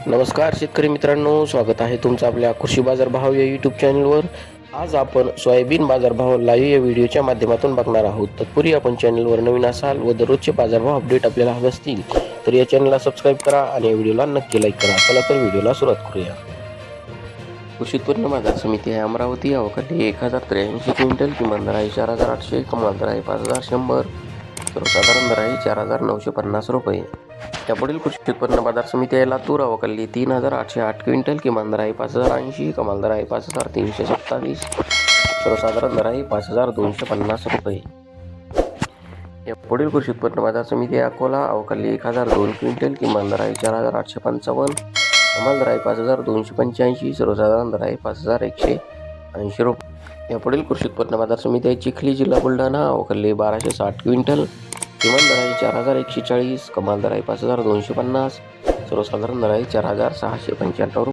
नमस्कार शेतकरी मित्रांनो, स्वागत आहे तुमचं आपल्या कृषी बाजार भाव या यूट्यूब चॅनलवर. आज आपण सोयाबीन बाजारभाव लाईव्ह या व्हिडिओच्या माध्यमातून बघणार आहोत. तत्पूर्वी आपण चॅनलवर नवीन असाल व दररोजचे बाजारभाव अपडेट आपल्याला हवे असतील तर या चॅनलला सबस्क्राईब करा आणि या व्हिडिओला नक्की लाईक करा. चला तर व्हिडिओला सुरुवात करूया. कृषी उत्पन्न बाजार समिती आहे अमरावती. अवकाळी 1083 क्विंटल, किमान दर आहे 4800, कमाल दर आहे 5100, सर्वसाधारण दर आहे 4950 रुपये. यापुढील कृषी उत्पन्न बाजार समिती आहे लातूर. अवकाळी 3808 क्विंटल, किमान दर आहे 5080, कमाल दर आहे 5327, सर्वसाधारण दर आहे 5250 रुपये. यापुढील कृषी उत्पन्न बाजार समिती आहे अकोला. अवकाळी 1002 क्विंटल, किमान दर आहे 4855, कमाल दर आहे 5285, सर्वसाधारण दर आहे 5180 रुपये. यापुढील कृषी उत्पन्न बाजार समिती आहे चिखली, जिल्हा बुलढाणा. अवकाळी 1260 क्विंटल, किमान दर आहे 4140, कमाल दर आहे 5250, सर्वसाधारण दर आहे 4695 रुपये.